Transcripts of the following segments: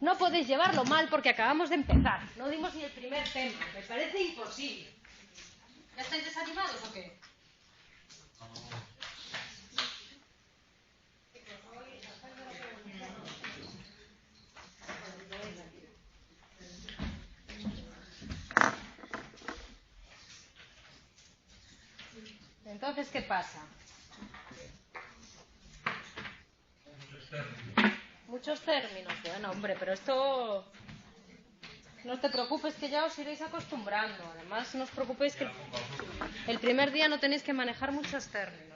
No podéis llevarlo mal porque acabamos de empezar. No dimos ni el primer tema. Me parece imposible. ¿Ya estáis desanimados o qué? Entonces, ¿qué pasa? Muchos términos. Bueno, hombre, pero esto... No te preocupes que ya os iréis acostumbrando. Además, no os preocupéis que el primer día no tenéis que manejar muchos términos.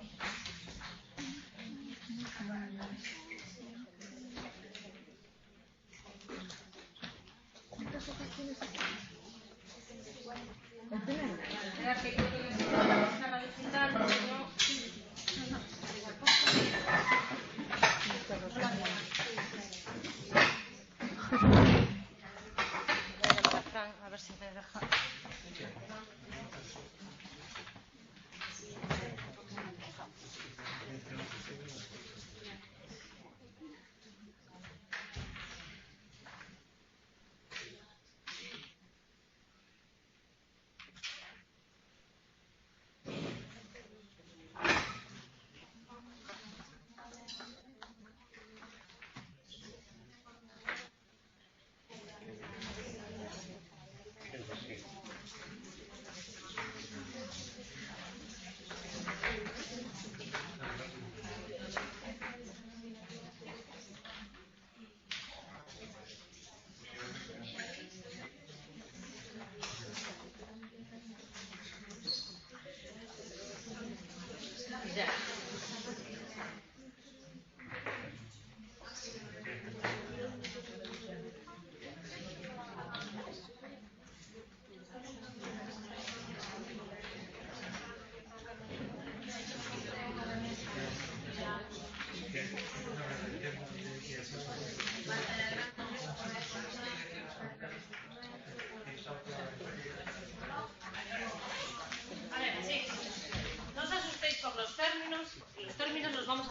A ver si me deja.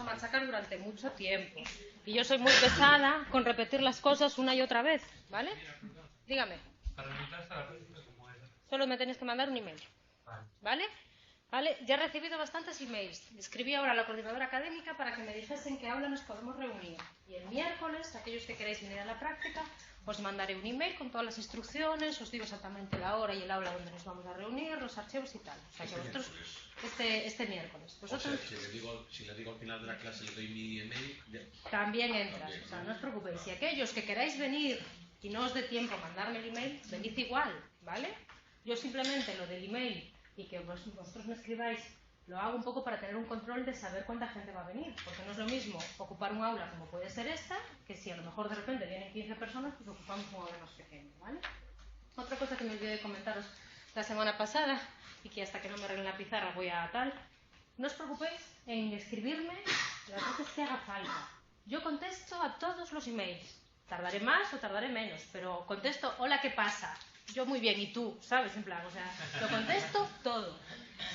Machacar durante mucho tiempo y yo soy muy pesada con repetir las cosas una y otra vez, ¿vale? Dígame. Solo me tenéis que mandar un email, ¿vale? ¿Vale? Ya he recibido bastantes emails. Escribí ahora a la coordinadora académica para que me dijesen qué aula nos podemos reunir. Y el miércoles, aquellos que queráis venir a la práctica, os mandaré un email con todas las instrucciones, os digo exactamente la hora y el aula donde nos vamos a reunir, los archivos y tal. O sea que vosotros, este miércoles. ¿Vosotros? O sea, si le digo al final de la clase, le doy mi email... También entras, o sea, no os preocupéis. Si aquellos que queráis venir y no os dé tiempo a mandarme el email, venid igual, ¿vale? Yo simplemente lo del email y que vosotros me escribáis, lo hago un poco para tener un control de saber cuánta gente va a venir, porque no es lo mismo ocupar un aula como puede ser esta, que si a lo mejor de repente vienen 15 personas, pues ocupamos un aula más pequeño, ¿vale? Otra cosa que me olvidé de comentaros la semana pasada, y que hasta que no me arreglen la pizarra voy a tal, no os preocupéis en escribirme las veces que haga falta. Yo contesto a todos los emails, tardaré más o tardaré menos, pero contesto, hola, ¿qué pasa? Yo muy bien, ¿y tú? ¿Sabes? En plan, o sea, lo contesto todo.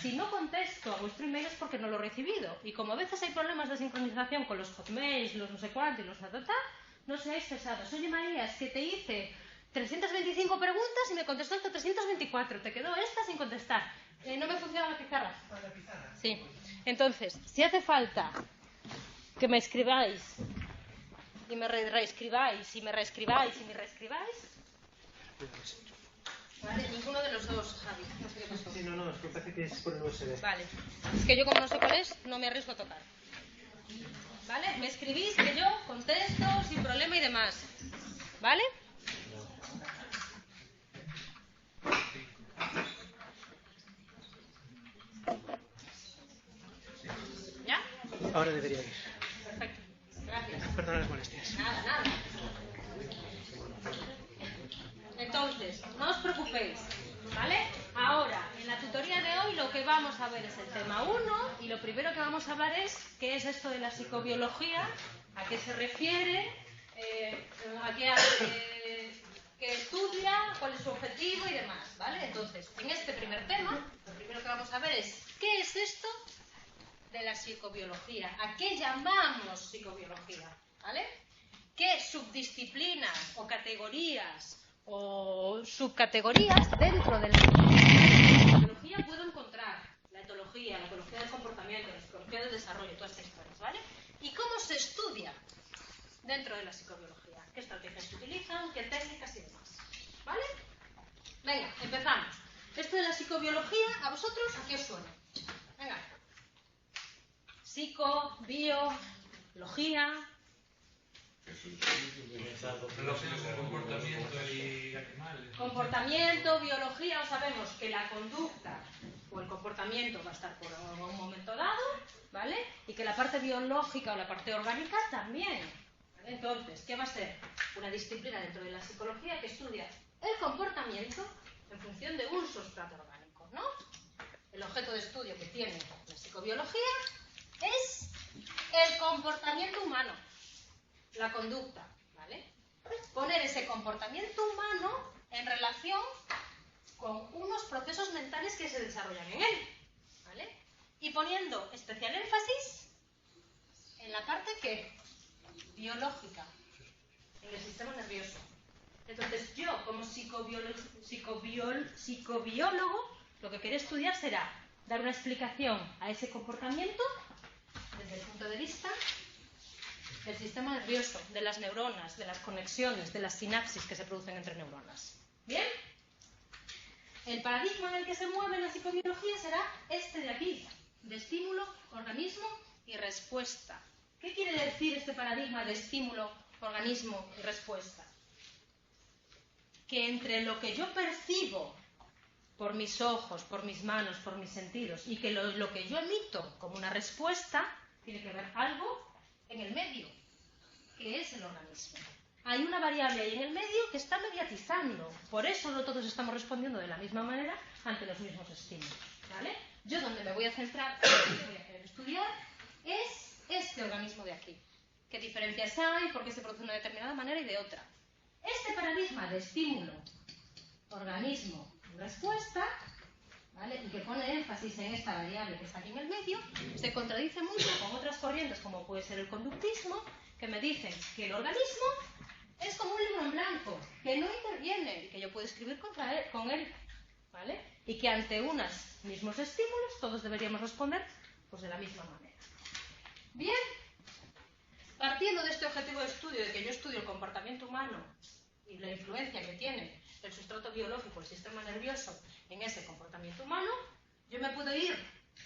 Si no contesto a vuestro email es porque no lo he recibido. Y como a veces hay problemas de sincronización con los hotmails, los no sé cuánto y los no seáis pesados. Oye, María, es que te hice 325 preguntas y me contestó hasta 324. Te quedó esta sin contestar. ¿No me funciona la pizarra? ¿La pizarra? Sí. Entonces, si hace falta que me escribáis y me reescribáis y me reescribáis y me reescribáis... Vale, ninguno de los dos, Javi. No sé qué pasó. Sí, no, es que parece que es por el USB. Vale. Es que yo como no sé cuál es, no me arriesgo a tocar. ¿Vale? Me escribís que yo contesto sin problema y demás. ¿Vale? ¿Ya? Ahora debería ir. Perfecto. Gracias. Perdona las molestias. Nada. Entonces, no os preocupéis, ¿vale? Ahora, en la tutoría de hoy lo que vamos a ver es el tema 1 y lo primero que vamos a hablar es qué es esto de la psicobiología, a qué se refiere, qué estudia, cuál es su objetivo y demás, ¿vale? Entonces, en este primer tema, lo primero que vamos a ver es qué es esto de la psicobiología. ¿A qué llamamos psicobiología? ¿Vale? ¿Qué subdisciplinas o categorías o subcategorías dentro de la psicobiología puedo encontrar? La etología, la ecología del comportamiento, la psicología del desarrollo, todas estas historias, ¿vale? ¿Y cómo se estudia dentro de la psicobiología? ¿Qué estrategias se utilizan? ¿Qué técnicas y demás? ¿Vale? Venga, empezamos. Esto de la psicobiología, ¿a vosotros a qué os suena? Venga. Biología. Comportamiento y animales. Comportamiento, biología, o sabemos que la conducta o el comportamiento va a estar por un momento dado, ¿vale? Y que la parte biológica o la parte orgánica también. ¿Vale? Entonces, ¿qué va a ser? Una disciplina dentro de la psicología que estudia el comportamiento en función de un sustrato orgánico, ¿no? El objeto de estudio que tiene la psicobiología es el comportamiento humano, la conducta, ¿vale? Poner ese comportamiento humano en relación con unos procesos mentales que se desarrollan en él, ¿vale? Y poniendo especial énfasis en la parte que biológica, en el sistema nervioso. Entonces yo, como psicobiólogo, lo que quiero estudiar será dar una explicación a ese comportamiento desde el punto de vista del sistema nervioso, de las neuronas, de las conexiones, de las sinapsis que se producen entre neuronas. ¿Bien? El paradigma en el que se mueve la psicobiología será este de aquí, de estímulo, organismo y respuesta. ¿Qué quiere decir este paradigma de estímulo, organismo y respuesta? Que entre lo que yo percibo por mis ojos, por mis manos, por mis sentidos, y que lo que yo emito como una respuesta, tiene que haber algo en el medio, que es el organismo. Hay una variable ahí en el medio que está mediatizando. Por eso no todos estamos respondiendo de la misma manera ante los mismos estímulos, ¿vale? Yo donde me voy a centrar, lo que voy a querer estudiar, es este organismo de aquí. ¿Qué diferencias hay? ¿Por qué se produce de una determinada manera y de otra? Este paradigma de estímulo, organismo y respuesta, ¿vale? Y que pone énfasis en esta variable que está aquí en el medio, se contradice mucho con otras corrientes como puede ser el conductismo, que me dicen que el organismo es como un libro en blanco, que no interviene y que yo puedo escribir con él, ¿vale? Y que ante unos mismos estímulos todos deberíamos responder pues de la misma manera. Bien, partiendo de este objetivo de estudio, de que yo estudio el comportamiento humano y la influencia que tiene el sustrato biológico, el sistema nervioso, en ese comportamiento humano, yo me puedo ir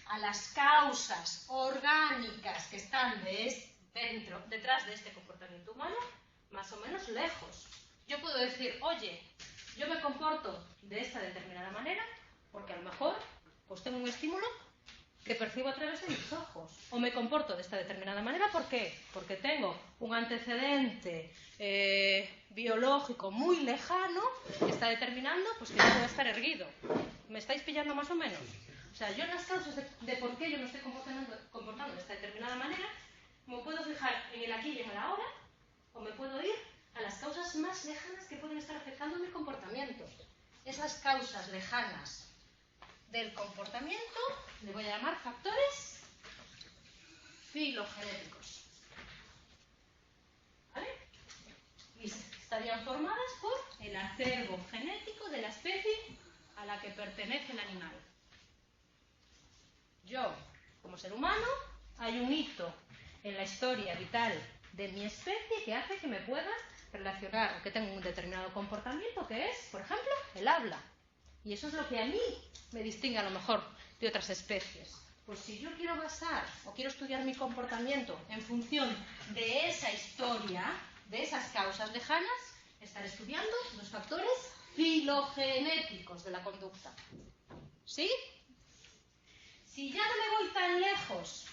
a las causas orgánicas que están detrás de este comportamiento humano, más o menos lejos. Yo puedo decir, oye, yo me comporto de esta determinada manera porque a lo mejor pues tengo un estímulo que percibo a través de mis ojos. O me comporto de esta determinada manera, ¿por qué? Porque tengo un antecedente biológico muy lejano que está determinando pues que yo puedo estar erguido. ¿Me estáis pillando más o menos? O sea, yo en las causas de por qué yo me estoy comportando de esta determinada manera, me puedo fijar en el aquí y en el ahora, o me puedo ir a las causas más lejanas que pueden estar afectando mi comportamiento. Esas causas lejanas del comportamiento le voy a llamar factores filogenéticos. ¿Vale? Y estarían formadas por el acervo genético de la especie a la que pertenece el animal. Yo, como ser humano, hay un hito en la historia vital de mi especie que hace que me pueda relacionar o que tenga un determinado comportamiento que es, por ejemplo, el habla. Y eso es lo que a mí me distingue a lo mejor de otras especies. Pues si yo quiero basar o quiero estudiar mi comportamiento en función de esa historia, de esas causas lejanas, estaré estudiando los factores filogenéticos de la conducta. ¿Sí? Si ya no me voy tan lejos,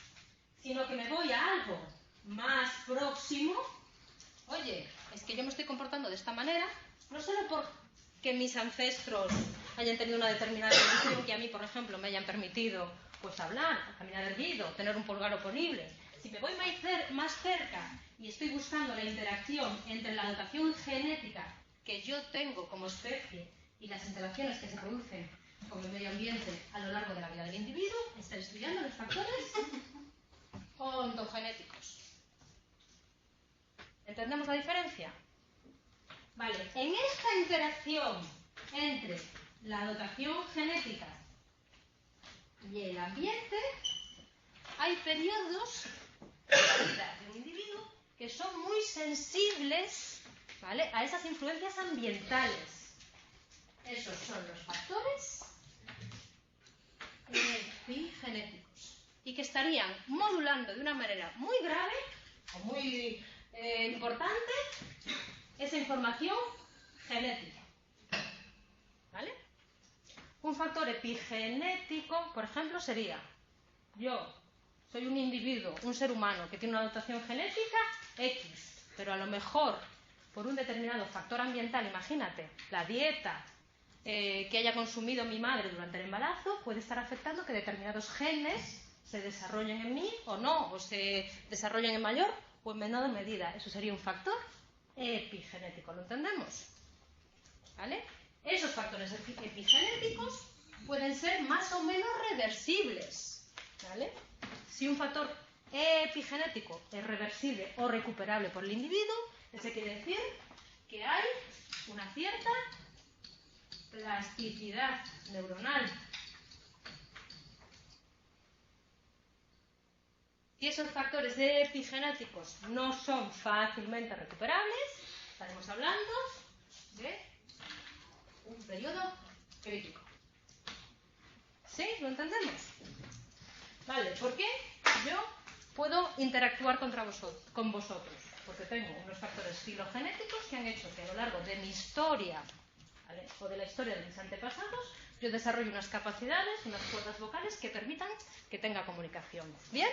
sino que me voy a algo más próximo, oye, es que yo me estoy comportando de esta manera, no solo porque mis ancestros hayan tenido una determinada evolución que a mí, por ejemplo, me hayan permitido pues hablar, caminar erguido, tener un pulgar oponible. Si me voy más cerca y estoy buscando la interacción entre la dotación genética que yo tengo como especie y las interacciones que se producen con el medio ambiente a lo largo de la vida del individuo, estaré estudiando los factores ontogenéticos. ¿Entendemos la diferencia? Vale, en esta interacción entre la dotación genética y el ambiente hay periodos de la vida de un individuo que son muy sensibles, ¿vale?, a esas influencias ambientales. Esos son los factores epigenéticos y que estarían modulando de una manera muy grave o muy importante esa información genética, ¿vale? Un factor epigenético, por ejemplo, sería: yo soy un individuo, un ser humano que tiene una dotación genética X, pero a lo mejor por un determinado factor ambiental, imagínate, la dieta que haya consumido mi madre durante el embarazo puede estar afectando que determinados genes se desarrollen en mí o no, o se desarrollen en mayor o en menor medida. Eso sería un factor epigenético, ¿lo entendemos? ¿Vale? Esos factores epigenéticos pueden ser más o menos reversibles, ¿vale? Si un factor epigenético es reversible o recuperable por el individuo, eso quiere decir que hay una cierta plasticidad neuronal. Si esos factores epigenéticos no son fácilmente recuperables, estaremos hablando de un periodo crítico. ¿Sí? ¿Lo entendemos? Vale, ¿por qué yo puedo interactuar con vosotros? Porque tengo unos factores filogenéticos que han hecho que a lo largo de mi historia, ¿vale?, o de la historia de mis antepasados, yo desarrollo unas capacidades, unas cuerdas vocales que permitan que tenga comunicación. ¿Bien?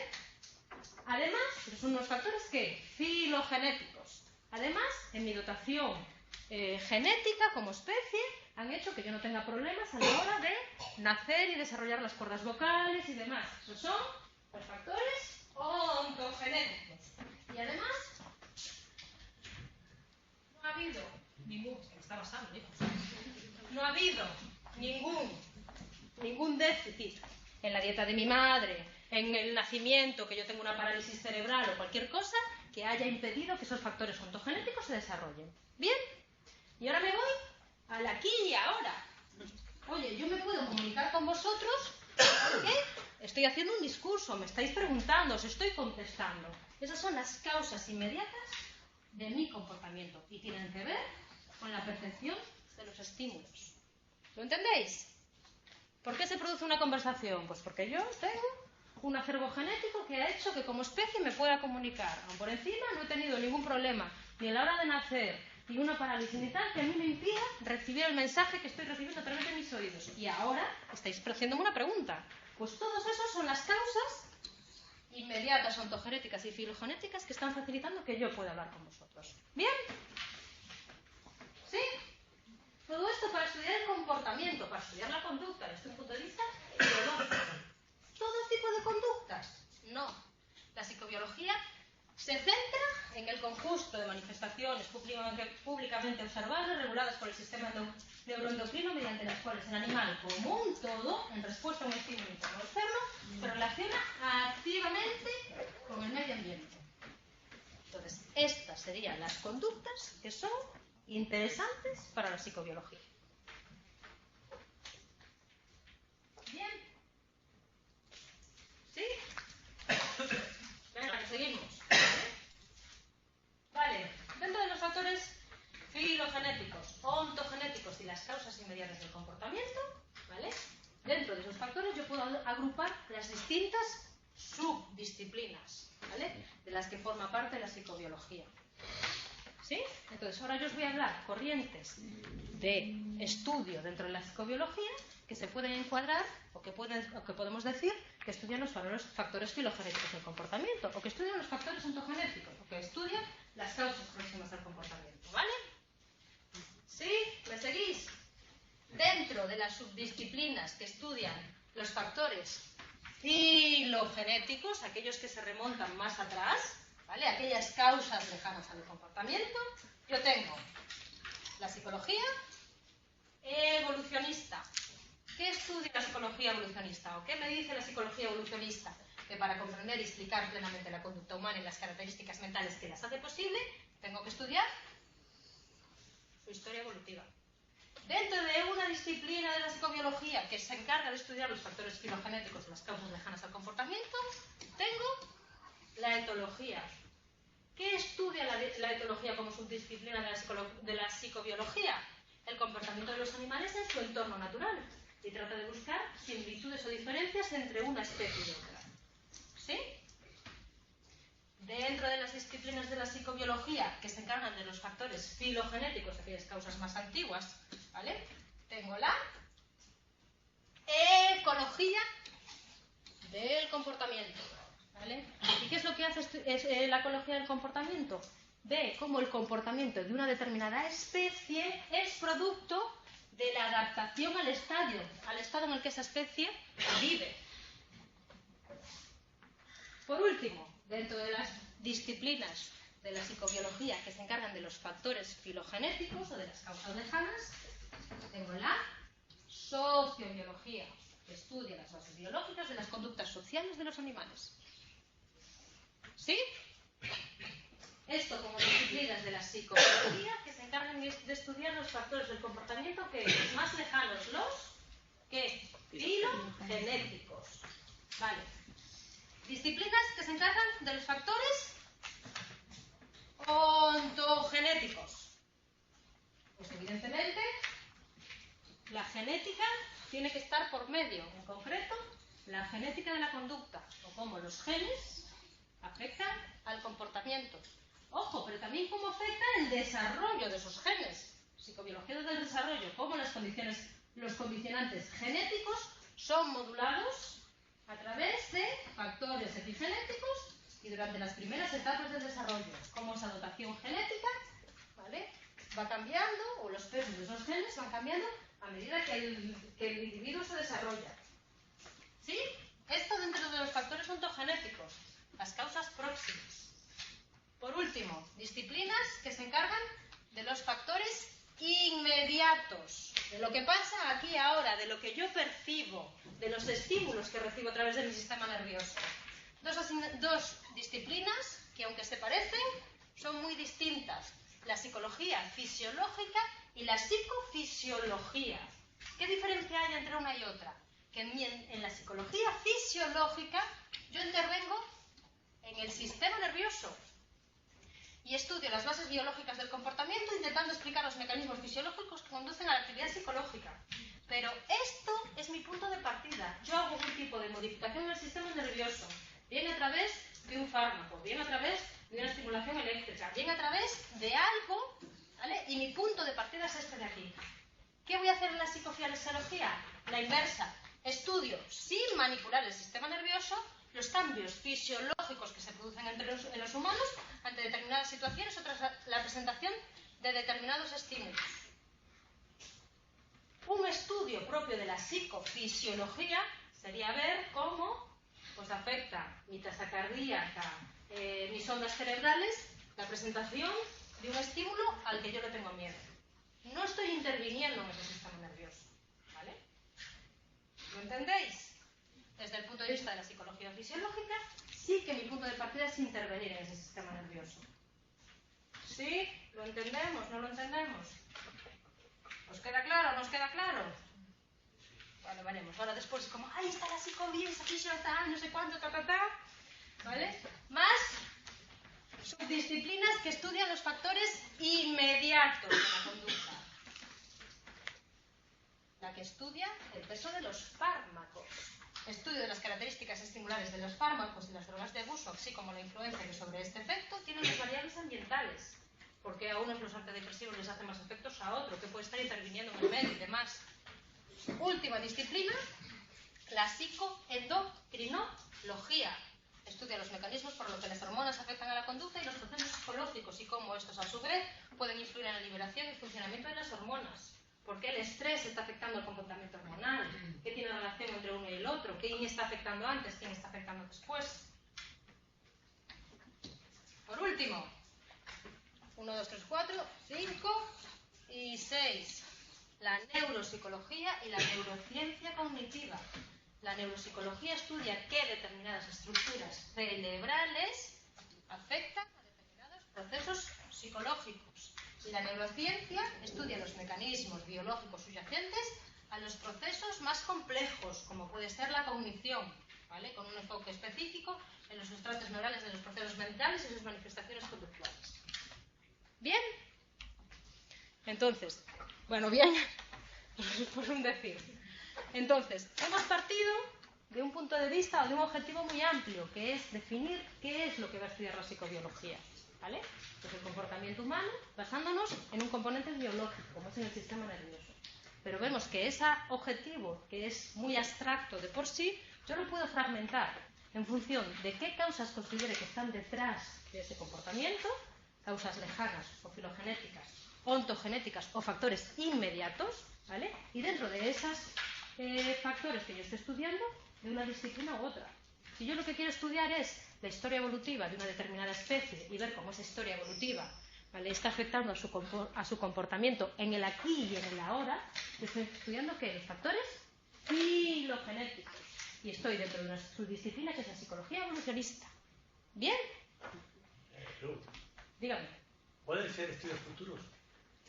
Además, son unos factores que filogenéticos. Además, en mi dotación genética como especie, han hecho que yo no tenga problemas a la hora de nacer y desarrollar las cuerdas vocales y demás. Esos son los factores ontogenéticos. Y además, no ha habido ningún... Me está basando, hijo. No ha habido ningún déficit en la dieta de mi madre, en el nacimiento, que yo tengo una parálisis cerebral o cualquier cosa que haya impedido que esos factores ontogenéticos se desarrollen. ¿Bien? Y ahora me voy al aquí y ahora. Oye, yo me puedo comunicar con vosotros porque estoy haciendo un discurso, me estáis preguntando, os estoy contestando. Esas son las causas inmediatas de mi comportamiento y tienen que ver con la percepción de los estímulos. ¿Lo entendéis? ¿Por qué se produce una conversación? Pues porque yo tengo un acervo genético que ha hecho que como especie me pueda comunicar. Aún por encima no he tenido ningún problema, ni a la hora de nacer, ni una parálisis ni tal, que a mí me impida recibir el mensaje que estoy recibiendo a través de mis oídos. Y ahora estáis haciéndome una pregunta. Pues todos esos son las causas inmediatas, ontogenéticas y filogenéticas que están facilitando que yo pueda hablar con vosotros. ¿Bien? ¿Sí? Todo esto para estudiar el comportamiento, para estudiar la conducta desde un punto de vista biológico. ¿Todo tipo de conductas? No. La psicobiología se centra en el conjunto de manifestaciones públicamente observables, reguladas por el sistema neuroendocrino, mediante las cuales el animal, como un todo, en respuesta a un estímulo interno externo, se relaciona activamente con el medio ambiente. Entonces, estas serían las conductas que son interesantes para la psicobiología. Bien. ¿Sí? Venga, seguimos. Vale, dentro de los factores filogenéticos, ontogenéticos y las causas inmediatas del comportamiento, ¿vale? Dentro de esos factores yo puedo agrupar las distintas subdisciplinas, ¿vale?, de las que forma parte la psicobiología. ¿Sí? Entonces, ahora yo os voy a hablar corrientes de estudio dentro de la psicobiología que se pueden encuadrar o que podemos decir que estudian los factores filogenéticos del comportamiento, o que estudian los factores ontogenéticos, o que estudian las causas próximas del comportamiento. ¿Vale? ¿Sí? ¿Me seguís? Dentro de las subdisciplinas que estudian los factores filogenéticos, aquellos que se remontan más atrás, ¿vale?, aquellas causas lejanas al comportamiento, yo tengo la psicología evolucionista. ¿Qué estudia la psicología evolucionista? ¿O qué me dice la psicología evolucionista? que para comprender y explicar plenamente la conducta humana y las características mentales que las hace posible, tengo que estudiar su historia evolutiva. Dentro de una disciplina de la psicobiología que se encarga de estudiar los factores filogenéticos de las causas lejanas al comportamiento, tengo la etología. ¿Qué estudia la etología como subdisciplina de la psicobiología? El comportamiento de los animales en su entorno natural y trata de buscar similitudes o diferencias entre una especie y otra. ¿Sí? Dentro de las disciplinas de la psicobiología que se encargan de los factores filogenéticos, aquellas causas más antiguas, ¿vale? Tengo la ecología del comportamiento, ¿vale? ¿Y qué es lo que hace la ecología del comportamiento? Ve cómo el comportamiento de una determinada especie es producto de la adaptación al estado en el que esa especie vive. Por último, dentro de las disciplinas de la psicobiología que se encargan de los factores filogenéticos o de las causas lejanas, tengo la sociobiología, que estudia las bases biológicas de las conductas sociales de los animales. ¿Sí? Esto como disciplinas de la psicobiología que se encargan de estudiar los factores del comportamiento que es más lejanos, los que filogenéticos. Vale. Disciplinas que se encargan de los factores ontogenéticos. Pues evidentemente la genética tiene que estar por medio, en concreto la genética de la conducta, o cómo los genes afectan al comportamiento. Ojo, pero también cómo afecta el desarrollo de esos genes. Psicobiología del desarrollo, cómo los condicionantes genéticos son modulados a través de factores epigenéticos y durante las primeras etapas del desarrollo, cómo esa dotación genética, ¿vale?, va cambiando, o los pesos de esos genes van cambiando a medida que el individuo se desarrolla. ¿Sí? Esto dentro de los factores ontogenéticos, las causas próximas. Por último, disciplinas que se encargan de los factores inmediatos, de lo que pasa aquí ahora, de lo que yo percibo, de los estímulos que recibo a través de mi sistema nervioso. Dos disciplinas que, aunque se parecen, son muy distintas. La psicología fisiológica y la psicofisiología. ¿Qué diferencia hay entre una y otra? Que en la psicología fisiológica yo intervengo en el sistema nervioso y estudio las bases biológicas del comportamiento intentando explicar los mecanismos fisiológicos que conducen a la actividad psicológica. Pero esto es mi punto de partida. Yo hago un tipo de modificación del sistema nervioso, bien a través de un fármaco, bien a través de una estimulación eléctrica, bien a través de algo, ¿vale? Y mi punto de partida es este de aquí. ¿Qué voy a hacer en la psicofisiología? La inversa. Estudio, sin manipular el sistema nervioso, los cambios fisiológicos que se producen en los humanos ante determinadas situaciones o tras la presentación de determinados estímulos. Un estudio propio de la psicofisiología sería ver cómo pues, afecta mi tasa cardíaca, mis ondas cerebrales, la presentación de un estímulo al que yo le tengo miedo. No estoy interviniendo en ese sistema nervioso, ¿vale? ¿Lo entendéis? Desde el punto de vista de la psicología fisiológica, sí que mi punto de partida es intervenir en ese sistema nervioso. ¿Sí? ¿Lo entendemos? ¿No lo entendemos? ¿Os queda claro? ¿No os queda claro? Vale, veremos. Ahora después es como, ahí está la psicobiología, tal, no sé cuánto, ¿vale? Más subdisciplinas que estudian los factores inmediatos de la conducta. La que estudia el peso de los fármacos. Estudio de las características estimulares de los fármacos y las drogas de abuso, así como la influencia que sobre este efecto tienen las variables ambientales. Porque a unos los antidepresivos les hacen más efectos a otros, que puede estar interviniendo en el medio y demás. Última disciplina, la psicoendocrinología. Estudia los mecanismos por los que las hormonas afectan a la conducta y los procesos psicológicos y cómo estos, a su vez, pueden influir en la liberación y funcionamiento de las hormonas. ¿Por qué el estrés está afectando el comportamiento hormonal? ¿Qué tiene relación entre uno y el otro? ¿Quién está afectando antes? ¿Quién está afectando después? Por último, 1, 2, 3, 4, 5 y 6. La neuropsicología y la neurociencia cognitiva. La neuropsicología estudia qué determinadas estructuras cerebrales afectan a determinados procesos psicológicos. Y la neurociencia estudia los mecanismos biológicos subyacentes a los procesos más complejos, como puede ser la cognición, ¿vale? Con un enfoque específico en los sustratos neurales de los procesos mentales y sus manifestaciones conductuales. ¿Bien? Entonces, bueno, bien, por un decir. Entonces, hemos partido de un punto de vista o de un objetivo muy amplio, que es definir qué es lo que va a estudiar la psicobiología, ¿vale? Pues el comportamiento humano, basándonos en un componente biológico, como es en el sistema nervioso. Pero vemos que ese objetivo, que es muy abstracto de por sí, yo lo puedo fragmentar en función de qué causas considere que están detrás de ese comportamiento, causas lejanas o filogenéticas, ontogenéticas o factores inmediatos, ¿vale? Y dentro de esos factores que yo estoy estudiando, de una disciplina u otra. Si yo lo que quiero estudiar es la historia evolutiva de una determinada especie y ver cómo esa historia evolutiva, ¿vale?, está afectando a su comportamiento en el aquí y en el ahora, yo estoy estudiando ¿qué? Los factores filogenéticos. Y estoy dentro de una subdisciplina que es la psicología evolucionista. ¿Bien? Dígame. ¿Pueden ser estudios futuros?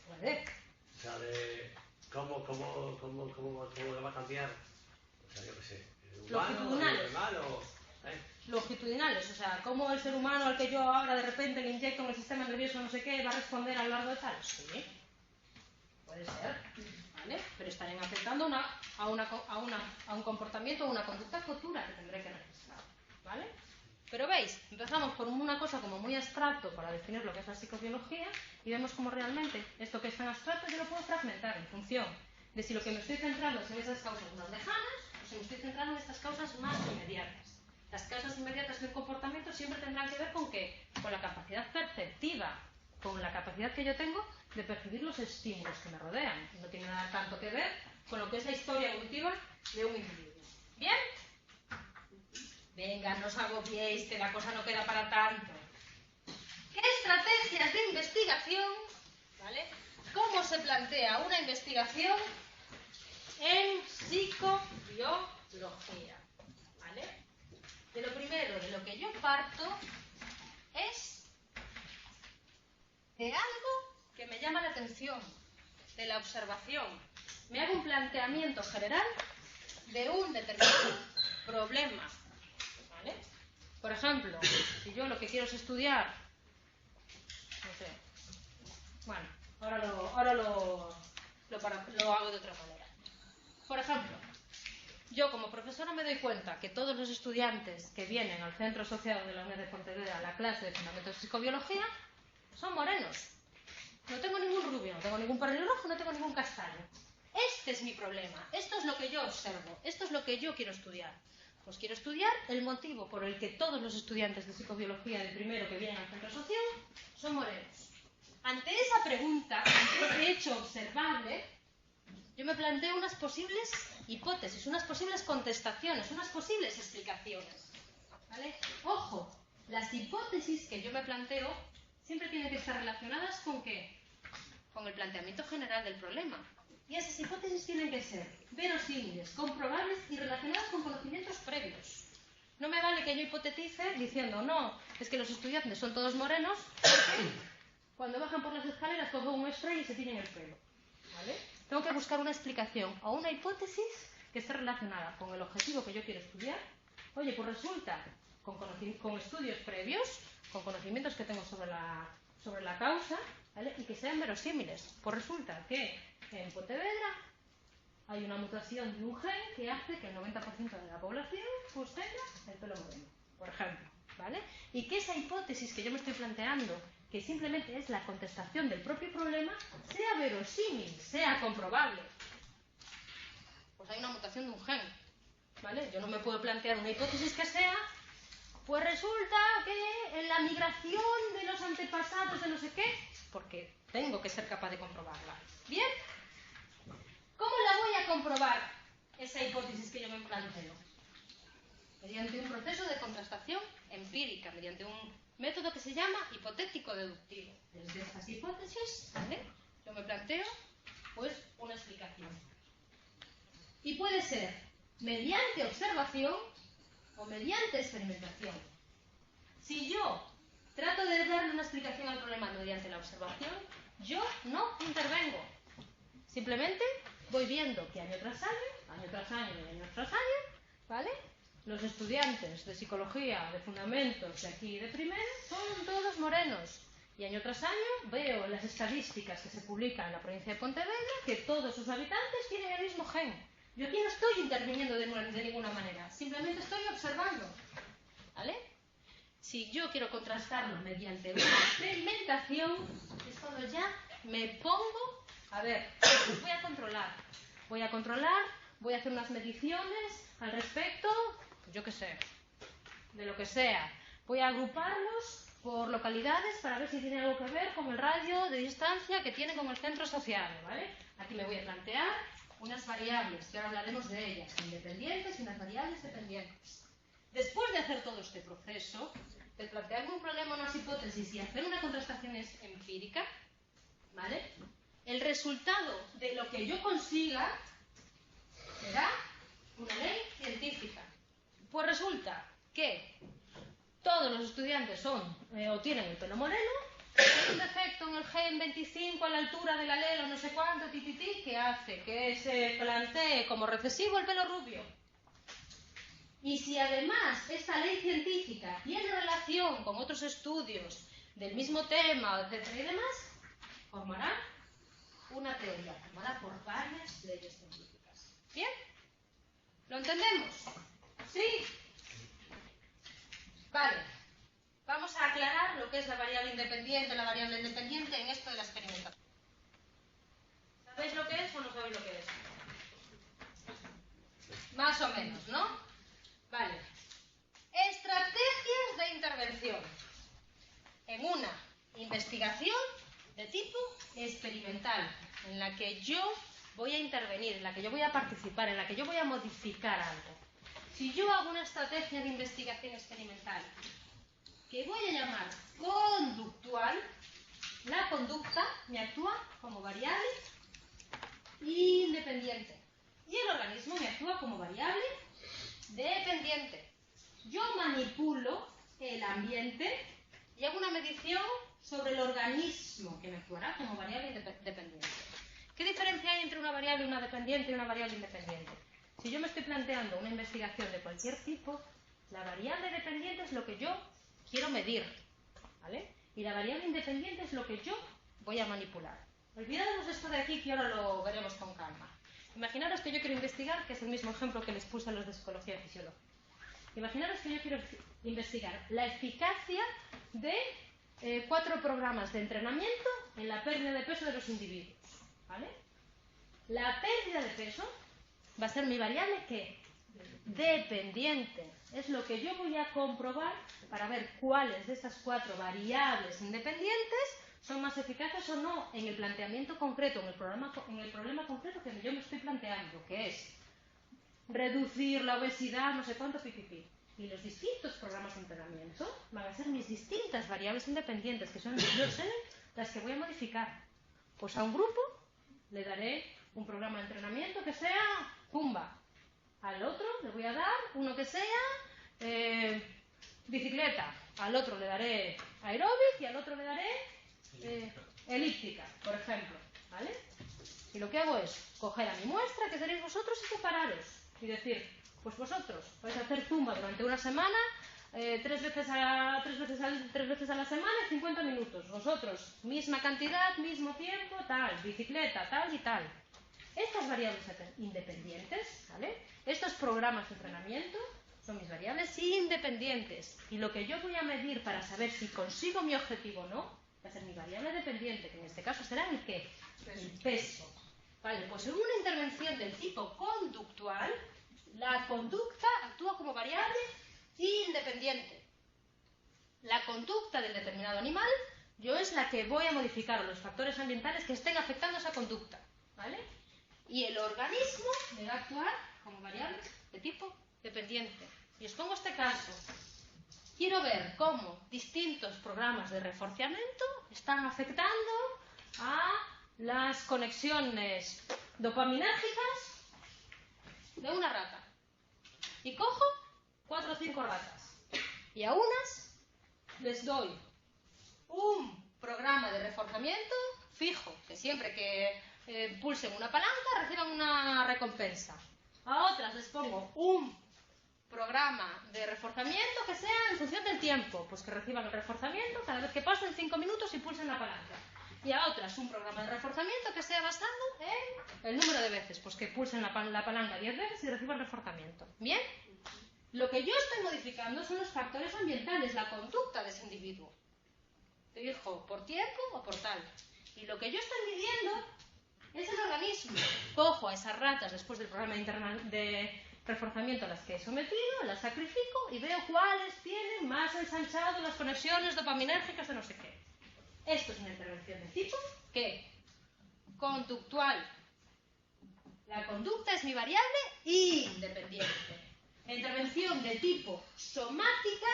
Puede. O sea, de cómo le va a cambiar, o sea, yo qué sé, el humano, el animal o... Longitudinales, o sea, cómo el ser humano al que yo ahora de repente le inyecto en el sistema nervioso no sé qué va a responder a lo largo de tal. Sí, puede ser, ¿vale? Pero estarían afectando a un comportamiento o una conducta futura que tendré que registrar, ¿vale? Pero veis, empezamos por una cosa como muy abstracto para definir lo que es la psicobiología y vemos cómo realmente esto que es tan abstracto yo lo puedo fragmentar en función de si lo que me estoy centrando es en esas causas más lejanas o si me estoy centrando en estas causas más inmediatas. Las causas inmediatas de un comportamiento siempre tendrán que ver con ¿qué? Con la capacidad perceptiva, con la capacidad que yo tengo de percibir los estímulos que me rodean. No tiene nada tanto que ver con lo que es la historia evolutiva de un individuo. ¿Bien? Venga, no os agobiéis, que la cosa no queda para tanto. ¿Qué estrategias de investigación, ¿vale? ¿Cómo se plantea una investigación en psicobiología? ¿Vale? De lo primero, de lo que yo parto, es de algo que me llama la atención, de la observación. Me hago un planteamiento general de un determinado problema. ¿Vale? Por ejemplo, si yo lo que quiero es estudiar, no sé, bueno, ahora lo hago de otra manera. Por ejemplo, yo como profesora me doy cuenta que todos los estudiantes que vienen al centro asociado de la UNED de Pontevedra a la clase de Fundamentos de Psicobiología son morenos. No tengo ningún rubio, no tengo ningún pelirrojo, no tengo ningún castaño. Este es mi problema, esto es lo que yo observo, esto es lo que yo quiero estudiar. Pues quiero estudiar el motivo por el que todos los estudiantes de psicobiología de primero que vienen al centro asociado son morenos. Ante esa pregunta, ante ese hecho observable, yo me planteo unas posibles hipótesis, unas posibles contestaciones, unas posibles explicaciones. ¿Vale? Ojo, las hipótesis que yo me planteo siempre tienen que estar relacionadas ¿con qué? Con el planteamiento general del problema. Y esas hipótesis tienen que ser verosímiles, comprobables y relacionadas con conocimientos previos. No me vale que yo hipotetice diciendo, no, es que los estudiantes son todos morenos porque cuando bajan por las escaleras cogen un spray y se tiñen el pelo. ¿Vale? Tengo que buscar una explicación o una hipótesis que esté relacionada con el objetivo que yo quiero estudiar. Oye, pues resulta, con estudios previos, con conocimientos que tengo sobre la causa, ¿vale? Y que sean verosímiles. Pues resulta que en Pontevedra hay una mutación de un gen que hace que el 90% de la población pues tenga el pelo moreno, por ejemplo, ¿vale? Y que esa hipótesis que yo me estoy planteando, que simplemente es la contestación del propio problema, sea verosímil, sea comprobable. Pues hay una mutación de un gen, ¿vale? Yo no me puedo plantear una hipótesis que sea, pues resulta que en la migración de los antepasados de no sé qué, porque tengo que ser capaz de comprobarla. ¿Bien? ¿Cómo la voy a comprobar, esa hipótesis que yo me planteo? Mediante un proceso de contrastación empírica, mediante un método que se llama hipotético-deductivo. Desde estas hipótesis, ¿vale?, yo me planteo, pues, una explicación. Y puede ser mediante observación o mediante experimentación. Si yo trato de darle una explicación al problema mediante la observación, yo no intervengo. Simplemente voy viendo que año tras año, ¿vale? Los estudiantes de psicología, de fundamentos, de aquí y de primero, son todos morenos. Y año tras año veo en las estadísticas que se publican en la provincia de Pontevedra que todos sus habitantes tienen el mismo gen. Yo aquí no estoy interviniendo de ninguna manera, simplemente estoy observando, ¿vale? Si yo quiero contrastarlo mediante una experimentación, es cuando ya me pongo, a ver, pues voy a controlar, voy a hacer unas mediciones al respecto, yo qué sé, de lo que sea. Voy a agruparlos por localidades para ver si tiene algo que ver con el radio de distancia que tiene con el centro social, ¿vale? Aquí me voy a plantear unas variables, que ahora hablaremos de ellas, independientes y unas variables dependientes. Después de hacer todo este proceso, de plantearme un problema, unas hipótesis y hacer una contrastación empírica, ¿vale? El resultado de lo que yo consiga será una ley científica. Pues resulta que todos los estudiantes son o tienen el pelo moreno, hay un defecto en el gen 25 a la altura del alelo no sé cuánto, que hace que se plantee como recesivo el pelo rubio. Y si además esta ley científica tiene relación con otros estudios del mismo tema, etcétera y demás, formará una teoría, formada por varias leyes científicas. ¿Bien? ¿Lo entendemos? ¿Sí? Vale. Vamos a aclarar lo que es la variable independiente en esto de la experimentación. ¿Sabéis lo que es o no sabéis lo que es? Más o menos, ¿no? Vale. Estrategias de intervención en una investigación de tipo experimental, en la que yo voy a intervenir, en la que yo voy a participar, en la que yo voy a modificar algo. Si yo hago una estrategia de investigación experimental que voy a llamar conductual, la conducta me actúa como variable independiente y el organismo me actúa como variable dependiente. Yo manipulo el ambiente y hago una medición sobre el organismo que me actuará como variable dependiente. ¿Qué diferencia hay entre una variable dependiente y una variable independiente? Si yo me estoy planteando una investigación de cualquier tipo, la variable dependiente es lo que yo quiero medir, ¿vale? Y la variable independiente es lo que yo voy a manipular. Olvidemos esto de aquí que ahora lo veremos con calma. Imaginaros que yo quiero investigar, que es el mismo ejemplo que les puse a los de psicología y fisiología. Imaginaros que yo quiero investigar la eficacia de 4 programas de entrenamiento en la pérdida de peso de los individuos, ¿vale? La pérdida de peso va a ser mi variable ¿qué? Dependiente. Es lo que yo voy a comprobar para ver cuáles de estas 4 variables independientes son más eficaces o no en el planteamiento concreto, en el problema concreto que yo me estoy planteando, que es reducir la obesidad, no sé cuánto, pipipi. Y los distintos programas de entrenamiento van a ser mis distintas variables independientes, que son yo sé las que voy a modificar. Pues a un grupo le daré un programa de entrenamiento que sea zumba. Al otro le voy a dar uno que sea bicicleta. Al otro le daré aeróbic y al otro le daré elíptica, por ejemplo, ¿vale? Y lo que hago es coger a mi muestra, que seréis vosotros, y separaros. Y decir, pues vosotros vais a hacer zumba durante una semana, 3 veces a la semana, 50 minutos. Vosotros, misma cantidad, mismo tiempo, tal, bicicleta, tal y tal. Estas variables independientes, ¿vale? Estos programas de entrenamiento son mis variables independientes. Y lo que yo voy a medir para saber si consigo mi objetivo o no, va a ser mi variable dependiente, que en este caso será el ¿qué? El peso. Vale, pues en una intervención del tipo conductual, la conducta actúa como variable independiente. La conducta del determinado animal, yo es la que voy a modificar los factores ambientales que estén afectando esa conducta, ¿vale? Y el organismo me va a actuar como variable de tipo dependiente. Y os pongo este caso. Quiero ver cómo distintos programas de reforzamiento están afectando a las conexiones dopaminérgicas de una rata. y cojo 4 o 5 ratas. Y a unas les doy un programa de reforzamiento fijo, que siempre que pulsen una palanca reciban una recompensa. A otras les pongo un programa de reforzamiento que sea en función del tiempo, pues que reciban el reforzamiento cada vez que pasen 5 minutos y pulsen la palanca. Y a otras un programa de reforzamiento que sea basado en el número de veces, pues que pulsen la palanca 10 veces y reciban reforzamiento. ¿Bien? Lo que yo estoy modificando son los factores ambientales, la conducta de ese individuo. Fijo por tiempo o por tal. Y lo que yo estoy midiendo es el organismo. Cojo a esas ratas después del programa de reforzamiento a las que he sometido, las sacrifico y veo cuáles tienen más ensanchado las conexiones dopaminérgicas de no sé qué. Esto es una intervención de tipo ¿qué? Conductual. La conducta es mi variable independiente. La intervención de tipo somática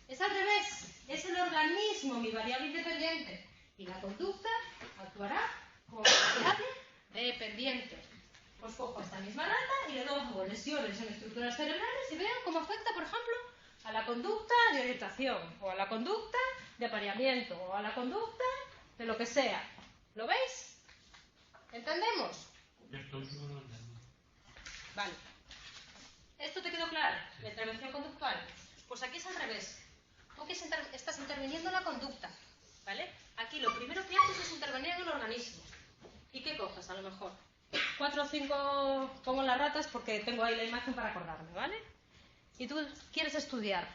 es al revés. Es el organismo mi variable independiente. Y la conducta actuará como variable dependiente. Pues cojo esta misma rata y le doy lesiones en estructuras cerebrales y veo cómo afecta, por ejemplo, a la conducta de orientación, o a la conducta de apareamiento, o a la conducta de lo que sea. ¿Lo veis? ¿Entendemos? Vale. ¿Esto te quedó claro? La intervención conductual. Pues aquí es al revés. Aquí estás interviniendo en la conducta. ¿Vale? Aquí lo primero que haces es intervenir en el organismo. ¿Y qué coges, a lo mejor? 4 o 5 pongo las ratas porque tengo ahí la imagen para acordarme, ¿vale? Y tú quieres estudiar.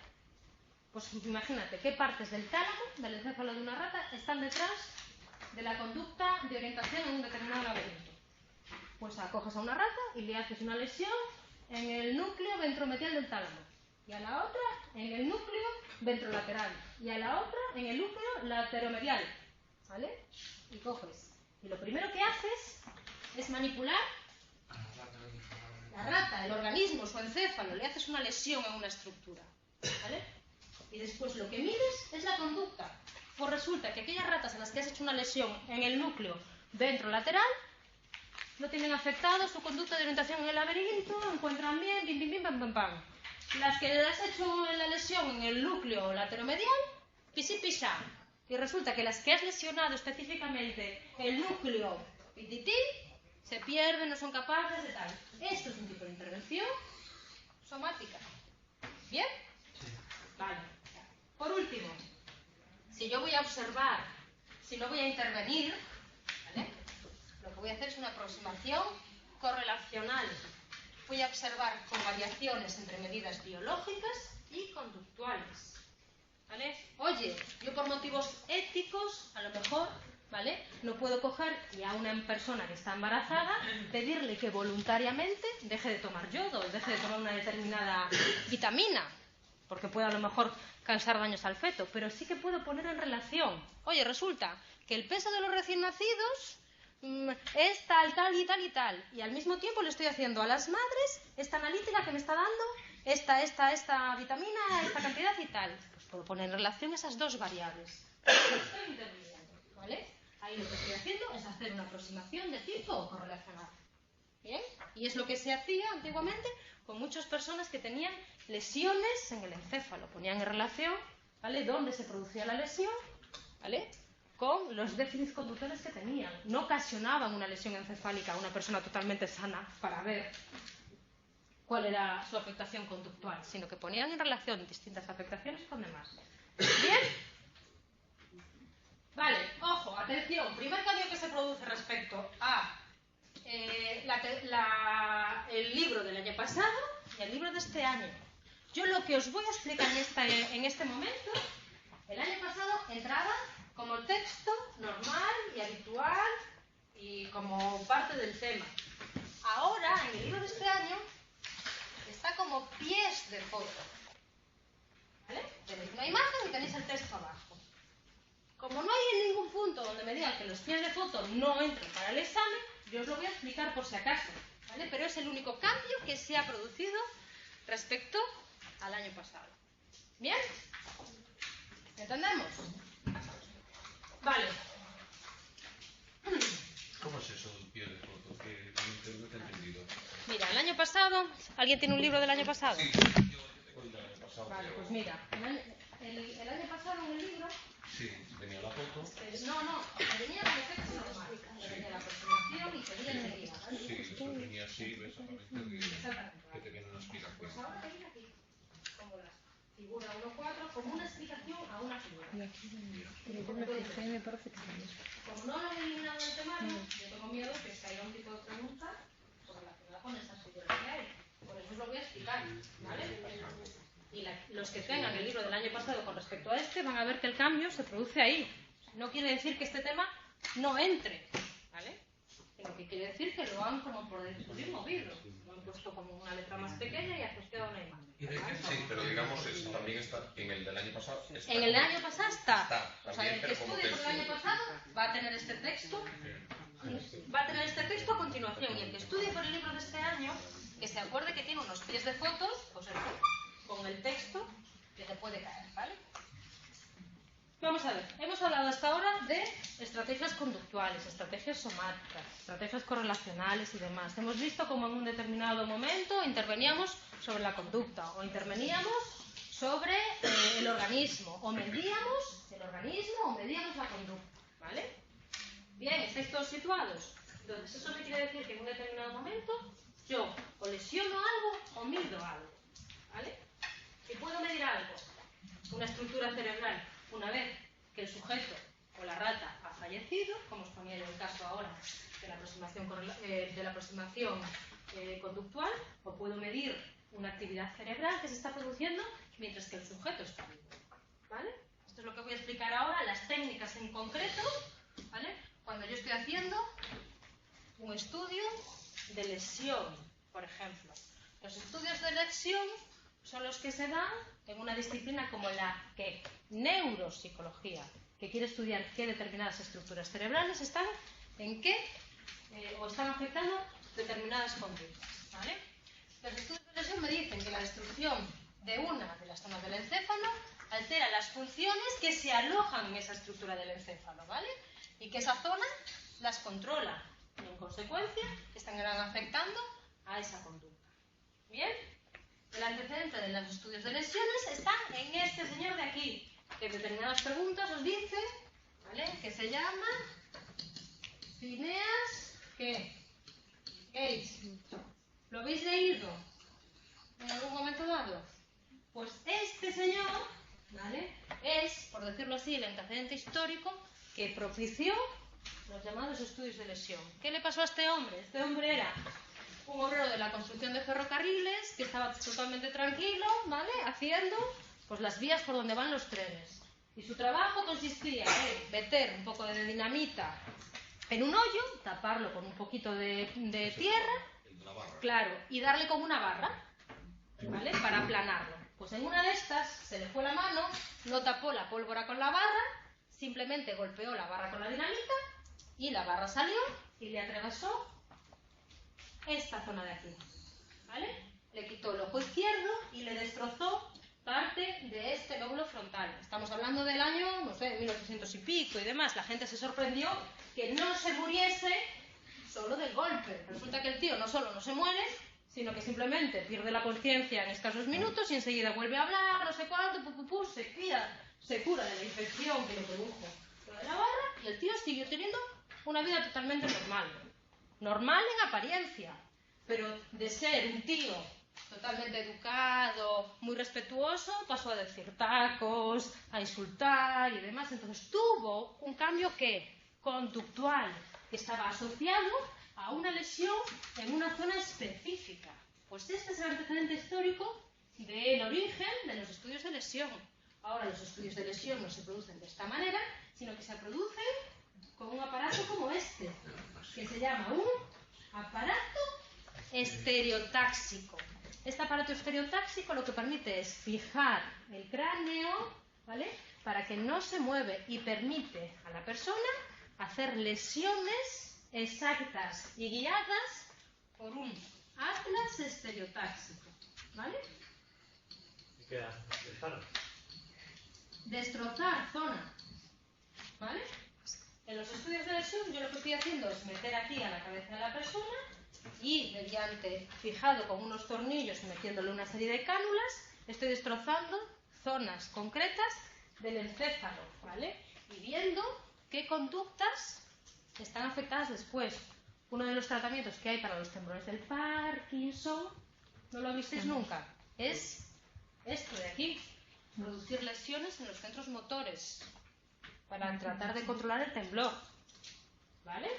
Pues imagínate qué partes del tálamo, del encéfalo de una rata, están detrás de la conducta de orientación en un determinado laberinto. Pues coges a una rata y le haces una lesión en el núcleo ventromedial del tálamo. Y a la otra en el núcleo ventrolateral. Y a la otra en el núcleo lateromedial. ¿Vale? Y coges. Y lo primero que haces es manipular la rata, el organismo, su encéfalo. Le haces una lesión en una estructura. ¿Vale? Y después lo que mides es la conducta. Pues resulta que aquellas ratas a las que has hecho una lesión en el núcleo ventrolateral no tienen afectado su conducta de orientación en el laberinto, encuentran bien, bim, bim, bim, pam, pam, pam. Las que le has hecho la lesión en el núcleo lateromedial, pisi, pisa. Y resulta que las que has lesionado específicamente el núcleo pitití, se pierden, no son capaces de tal. Esto es un tipo de intervención somática. ¿Bien? Vale. Por último, si yo voy a observar, si no voy a intervenir, ¿vale? Lo que voy a hacer es una aproximación correlacional. Voy a observar con variaciones entre medidas biológicas y conductuales. ¿Vale? Oye, yo por motivos éticos, a lo mejor, ¿vale? No puedo coger y a una persona que está embarazada pedirle que voluntariamente deje de tomar yodo, deje de tomar una determinada vitamina, porque puede a lo mejor causar daños al feto, pero sí que puedo poner en relación. Oye, resulta que el peso de los recién nacidos es tal, tal y tal y tal, y al mismo tiempo le estoy haciendo a las madres esta analítica que me está dando esta vitamina, esta cantidad y tal. Pues puedo poner en relación esas dos variables. Estoy interviniendo, ¿vale? Ahí lo que estoy haciendo es hacer una aproximación de tipo correlacional. ¿Bien? Y es lo que se hacía antiguamente con muchas personas que tenían lesiones en el encéfalo. Ponían en relación, ¿vale?, dónde se producía la lesión, ¿vale?, con los déficits conductuales que tenían. No ocasionaban una lesión encefálica a una persona totalmente sana para ver cuál era su afectación conductual, sino que ponían en relación distintas afectaciones con demás. ¿Bien? Vale, ojo, atención. Primer cambio que se produce respecto a el libro del año pasado y el libro de este año. Yo lo que os voy a explicar en este momento, el año pasado entraba como texto normal y habitual y como parte del tema. Ahora, en el libro de este año, está como pies de foto. ¿Vale? Tenéis una imagen y tenéis el texto abajo. Como no hay en ningún punto donde me digan que los pies de foto no entran para el examen, yo os lo voy a explicar por si acaso, ¿vale? Pero es el único cambio que se ha producido respecto al año pasado. ¿Bien? ¿Entendemos? Vale. ¿Cómo es eso del pie de foto? Que no te he entendido. Mira. Mira, el año pasado, ¿alguien tiene un libro del año pasado? Sí, yo tengo el del año pasado. Vale, pero- pues mira, el año pasado en el libro, Sí, tenía la foto. no, venía con el texto normal, venía la aproximación y seguía enseguida, ¿vale? Sí, eso venía así, exactamente, Exactamente, que vale. te viene una explicación. Pues ahora venía aquí, como la figura 1.4, como una explicación a una figura. Como no lo he eliminado del temario, yo tengo miedo que caiga un tipo de pregunta relacionada con estas figuras que hay. Por eso os lo voy a explicar, ¿vale? Y los que tengan el libro del año pasado con respecto a este van a ver que el cambio se produce ahí. No quiere decir que este tema no entre, ¿vale? Sino que quiere decir que lo han como por el mismo movido. Lo han puesto como una letra más pequeña y asociado a una imagen. Sí, pero digamos, eso también está en el del año pasado. Está En el del año pasado está. O sea, también, el que pero como estudie por el texto. año pasado va a tener este texto. Va a tener este texto a continuación. Y el que estudie por el libro de este año, que se acuerde que tiene unos pies de fotos, pues eso, con el texto que se puede caer, ¿vale? Vamos a ver, hemos hablado hasta ahora de estrategias conductuales, estrategias somáticas, estrategias correlacionales y demás. Hemos visto cómo en un determinado momento interveníamos sobre la conducta o interveníamos sobre el organismo, o medíamos el organismo o medíamos la conducta, ¿vale? Bien, ¿estáis todos situados? Entonces, eso me quiere decir que en un determinado momento yo o lesiono algo o mido algo, ¿vale? Y puedo medir algo, una estructura cerebral, una vez que el sujeto o la rata ha fallecido, como os ponía yo el caso ahora de la aproximación, conductual, o puedo medir una actividad cerebral que se está produciendo mientras que el sujeto está vivo, ¿vale? Esto es lo que voy a explicar ahora, las técnicas en concreto, ¿vale? Cuando yo estoy haciendo un estudio de lesión, por ejemplo. Los estudios de lesión son los que se dan en una disciplina como la neuropsicología, que quiere estudiar qué determinadas estructuras cerebrales están en qué o están afectando determinadas conductas, ¿vale? Los estudios de lesión me dicen que la destrucción de una de las zonas del encéfalo altera las funciones que se alojan en esa estructura del encéfalo, ¿vale? Y que esa zona las controla y en consecuencia están afectando a esa conducta. ¿Bien? El antecedente de los estudios de lesiones está en este señor de aquí, que en determinadas preguntas os dice, ¿vale?, que se llama Phineas Gates. ¿Lo habéis leído en algún momento dado? Pues este señor, ¿vale?, es, por decirlo así, el antecedente histórico que propició los llamados estudios de lesión. ¿Qué le pasó a este hombre? Este hombre era un obrero de la construcción de ferrocarriles que estaba totalmente tranquilo, ¿vale?, haciendo pues las vías por donde van los trenes. Y su trabajo consistía en meter un poco de dinamita en un hoyo, taparlo con un poquito de tierra, claro, y darle con una barra, ¿vale?, para aplanarlo. Pues en una de estas se le fue la mano, no tapó la pólvora con la barra, simplemente golpeó la barra con la dinamita y la barra salió y le atravesó esta zona de aquí, ¿vale? Le quitó el ojo izquierdo y le destrozó parte de este lóbulo frontal. Estamos hablando del año, no sé, 1800 y pico y demás. La gente se sorprendió que no se muriese solo del golpe. Resulta que el tío no solo no se muere, sino que simplemente pierde la conciencia en escasos minutos y enseguida vuelve a hablar, no sé cuánto, se cura de la infección que le produjo lo de la barra y el tío siguió teniendo una vida totalmente normal. Normal en apariencia, pero de ser un tío totalmente educado, muy respetuoso, pasó a decir tacos, a insultar y demás. Entonces tuvo un cambio conductual, que estaba asociado a una lesión en una zona específica. Pues este es el antecedente histórico del origen de los estudios de lesión. Ahora los estudios de lesión no se producen de esta manera, sino que se producen con un aparato como este, que se llama un aparato estereotáxico. Este aparato estereotáxico lo que permite es fijar el cráneo, ¿vale?, para que no se mueve y permite a la persona hacer lesiones exactas y guiadas por un atlas estereotáxico, ¿vale? ¿Qué hace? Destrozar zona, ¿vale? En los estudios de lesión yo lo que estoy haciendo es meter aquí a la cabeza de la persona y mediante fijado con unos tornillos y metiéndole una serie de cánulas, estoy destrozando zonas concretas del encéfalo, ¿vale? Y viendo qué conductas están afectadas después. Uno de los tratamientos que hay para los temblores del Parkinson, ¿no lo visteis nunca? Es esto de aquí, producir lesiones en los centros motores para tratar de controlar el temblor, ¿vale?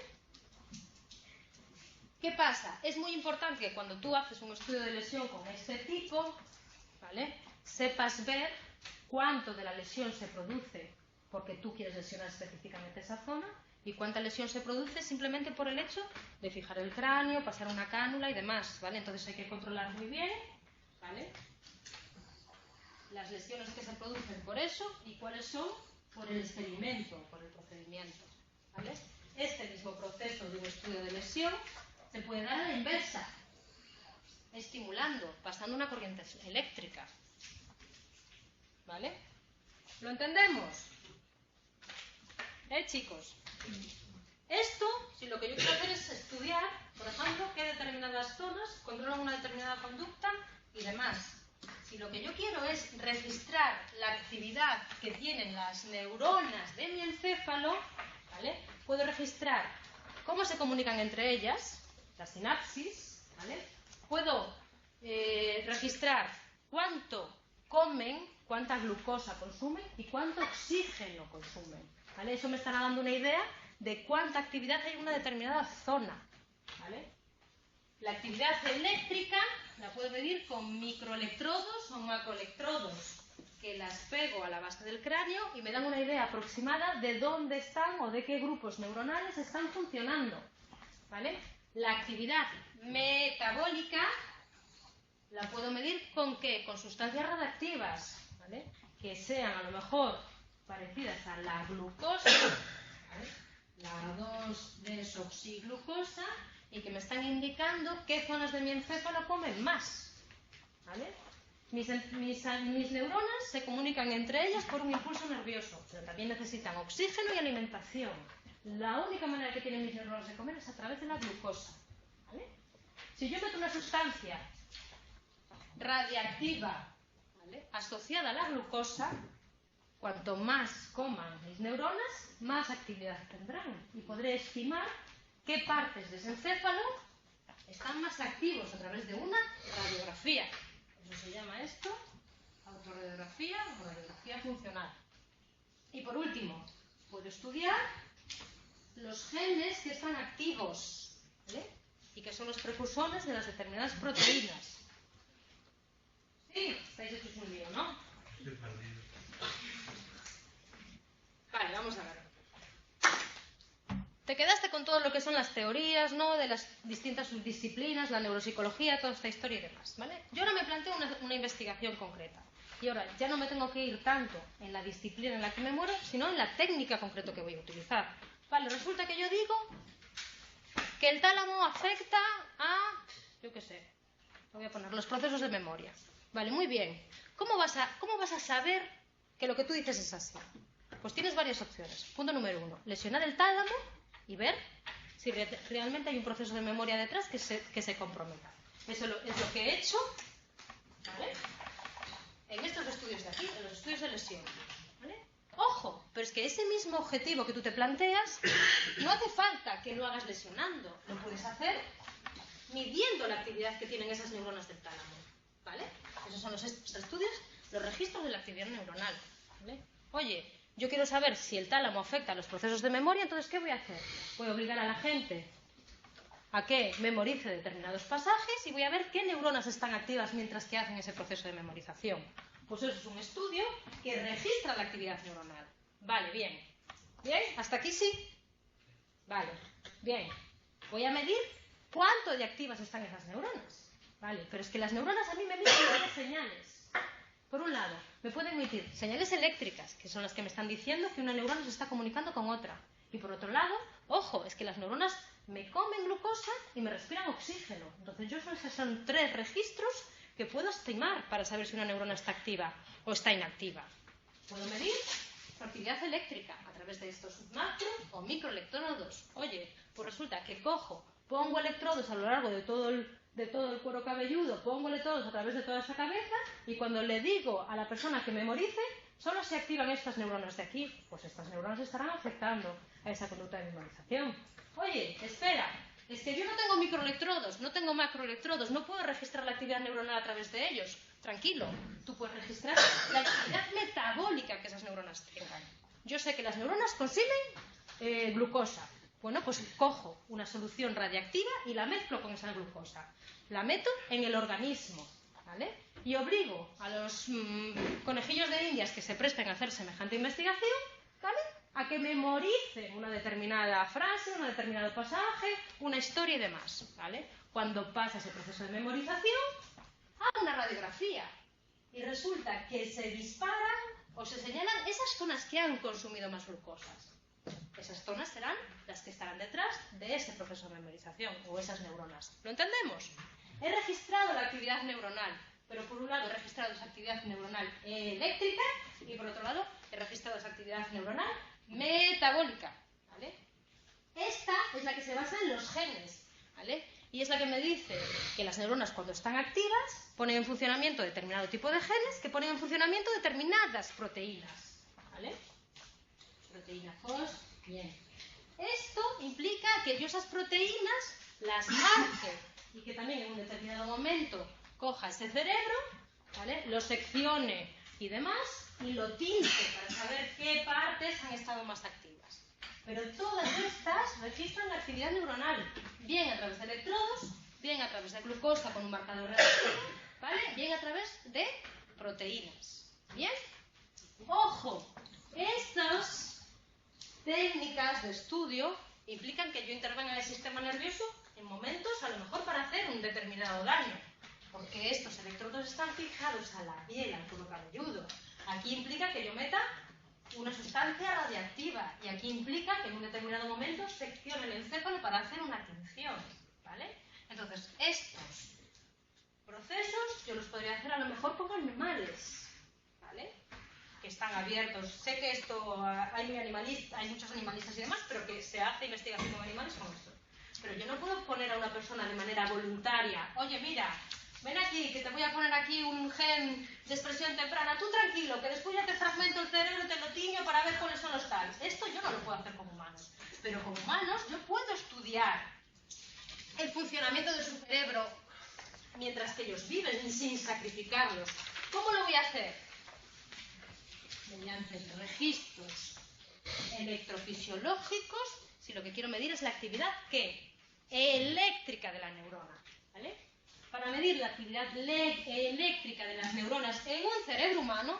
¿Qué pasa? Es muy importante que cuando tú haces un estudio de lesión con este tipo, ¿vale?, sepas ver cuánto de la lesión se produce porque tú quieres lesionar específicamente esa zona y cuánta lesión se produce simplemente por el hecho de fijar el cráneo, pasar una cánula y demás, ¿vale? Entonces hay que controlar muy bien, ¿vale?, las lesiones que se producen por eso y cuáles son por el experimento, por el procedimiento, ¿vale? Este mismo proceso de un estudio de lesión se puede dar a la inversa, estimulando, pasando una corriente eléctrica, ¿vale? ¿Lo entendemos? Chicos? Esto, si lo que yo quiero hacer es estudiar, por ejemplo, qué determinadas zonas controlan una determinada conducta y demás. Si lo que yo quiero es registrar la actividad que tienen las neuronas de mi encéfalo, ¿vale?, puedo registrar cómo se comunican entre ellas, la sinapsis, ¿vale? Puedo registrar cuánto comen, cuánta glucosa consumen y cuánto oxígeno consumen, ¿vale? Eso me estará dando una idea de cuánta actividad hay en una determinada zona, ¿vale? La actividad eléctrica la puedo medir con microelectrodos o macroelectrodos, que las pego a la base del cráneo y me dan una idea aproximada de dónde están o de qué grupos neuronales están funcionando, ¿vale? La actividad metabólica la puedo medir ¿con qué? Con sustancias radiactivas, ¿vale?, que sean a lo mejor parecidas a la glucosa, ¿vale?, la 2-desoxiglucosa, y que me están indicando qué zonas de mi encéfalo comen más, ¿vale? Mis neuronas se comunican entre ellas por un impulso nervioso, pero también necesitan oxígeno y alimentación. La única manera que tienen mis neuronas de comer es a través de la glucosa, ¿vale? Si yo meto una sustancia radiactiva, ¿vale?, asociada a la glucosa, cuanto más coman mis neuronas, más actividad tendrán y podré estimar qué partes de ese encéfalo están más activos a través de una radiografía. Eso se llama esto autorradiografía o radiografía funcional. Y por último, puedo estudiar los genes que están activos, ¿vale?, y que son los precursores de las determinadas proteínas. Sí, estáis hechos un lío, ¿no? Estoy perdido. Vale, vamos a ver. Te quedaste con todo lo que son las teorías, ¿no?, de las distintas subdisciplinas, la neuropsicología, toda esta historia y demás, ¿vale? Yo ahora me planteo una investigación concreta. Y ahora ya no me tengo que ir tanto en la disciplina en la que me muero, sino en la técnica concreta que voy a utilizar. Vale, resulta que yo digo que el tálamo afecta a, yo qué sé, voy a poner los procesos de memoria. Vale, muy bien. ¿Cómo vas a saber que lo que tú dices es así? Pues tienes varias opciones. Punto número 1, lesionar el tálamo y ver si realmente hay un proceso de memoria detrás que se comprometa. Eso es lo que he hecho, ¿vale?, en estos estudios de aquí, en los estudios de lesión, ¿vale? Ojo, pero es que ese mismo objetivo que tú te planteas no hace falta que lo hagas lesionando, lo puedes hacer midiendo la actividad que tienen esas neuronas del tálamo, ¿vale? Esos son los estudios, los registros de la actividad neuronal, ¿vale? Oye, yo quiero saber si el tálamo afecta a los procesos de memoria, entonces ¿qué voy a hacer? Voy a obligar a la gente a que memorice determinados pasajes y voy a ver qué neuronas están activas mientras que hacen ese proceso de memorización. Pues eso es un estudio que registra la actividad neuronal. Vale, bien. ¿Bien? ¿Hasta aquí sí? Vale, bien. Voy a medir cuánto de activas están esas neuronas. Vale, pero es que las neuronas a mí me emiten varias señales. Por un lado, me pueden emitir señales eléctricas, que son las que me están diciendo que una neurona se está comunicando con otra. Y por otro lado, ojo, es que las neuronas me comen glucosa y me respiran oxígeno. Entonces esos son 3 registros que puedo estimar para saber si una neurona está activa o está inactiva. Puedo medir su actividad eléctrica a través de estos macro o microelectrodos. Oye, pues resulta que cojo pongo electrodos a lo largo de todo el cuero cabelludo, pongo electrodos a través de toda esa cabeza y cuando le digo a la persona que memorice, solo se activan estas neuronas de aquí. Pues estas neuronas estarán afectando a esa conducta de memorización. Oye, espera, es que yo no tengo microelectrodos, no tengo macroelectrodos, no puedo registrar la actividad neuronal a través de ellos. Tranquilo, tú puedes registrar la actividad metabólica que esas neuronas tengan. Yo sé que las neuronas consumen glucosa. Bueno, pues cojo una solución radiactiva y la mezclo con esa glucosa. La meto en el organismo, ¿vale? Y obligo a los conejillos de indias que se presten a hacer semejante investigación, ¿vale?, a que memoricen una determinada frase, un determinado pasaje, una historia y demás, ¿vale? Cuando pasa ese proceso de memorización, hago una radiografía y resulta que se disparan o se señalan esas zonas que han consumido más glucosas. Esas zonas serán las que estarán detrás de ese proceso de memorización o esas neuronas. ¿Lo entendemos? He registrado la actividad neuronal, pero por un lado he registrado esa actividad neuronal eléctrica y por otro lado he registrado esa actividad neuronal metabólica, ¿vale? Esta es la que se basa en los genes, ¿vale? Y es la que me dice que las neuronas cuando están activas ponen en funcionamiento determinado tipo de genes que ponen en funcionamiento determinadas proteínas, ¿vale? Proteína FOS, bien. Esto implica que yo esas proteínas las marque y que también en un determinado momento coja ese cerebro, ¿vale?, lo seccione y demás y lo tinte para saber qué partes han estado más activas. Pero todas estas registran la actividad neuronal, bien a través de electrodos, bien a través de glucosa con un marcador reactivo, ¿vale?, bien a través de proteínas. ¿Bien? ¡Ojo! Estas técnicas de estudio implican que yo intervenga en el sistema nervioso en momentos a lo mejor para hacer un determinado daño, porque estos electrodos están fijados a la piel, al cuero cabelludo. Aquí implica que yo meta una sustancia radiactiva y aquí implica que en un determinado momento seccione el encéfalo para hacer una tinción, ¿vale? Entonces, estos procesos yo los podría hacer a lo mejor con animales, ¿vale?, que están abiertos. Sé que esto hay muchos animalistas y demás, pero que se hace investigación con animales con esto. Pero yo no puedo poner a una persona de manera voluntaria, oye, mira, ven aquí, que te voy a poner aquí un gen de expresión temprana, tú tranquilo, que después ya te fragmento el cerebro, te lo tiño para ver cuáles son los tales. Esto yo no lo puedo hacer con humanos. Pero con humanos yo puedo estudiar el funcionamiento de su cerebro mientras que ellos viven sin sacrificarlos. ¿Cómo lo voy a hacer? Mediante registros electrofisiológicos, si lo que quiero medir es la actividad eléctrica de la neurona, ¿vale? Para medir la actividad eléctrica de las neuronas en un cerebro humano,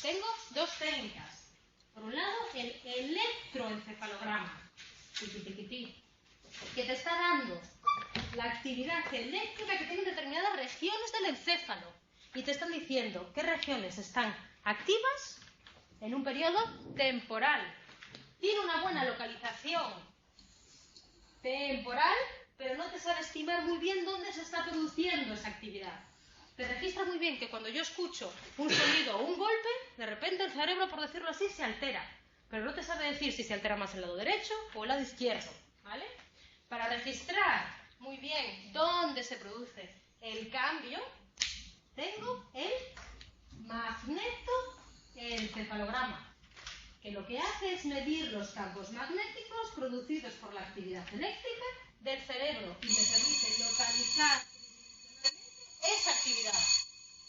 tengo dos técnicas. Por un lado, el electroencefalograma, que te está dando la actividad eléctrica que tienen determinadas regiones del encéfalo y te están diciendo qué regiones están activas en un periodo temporal. Tiene una buena localización temporal, pero no te sabe estimar muy bien dónde se está produciendo esa actividad. Te registra muy bien que cuando yo escucho un sonido o un golpe, de repente el cerebro, por decirlo así, se altera. Pero no te sabe decir si se altera más el lado derecho o el lado izquierdo, ¿vale? Para registrar muy bien dónde se produce el cambio, tengo el magnetoencefalograma, que lo que hace es medir los campos magnéticos producidos por la actividad eléctrica del cerebro y me permite localizar esa actividad.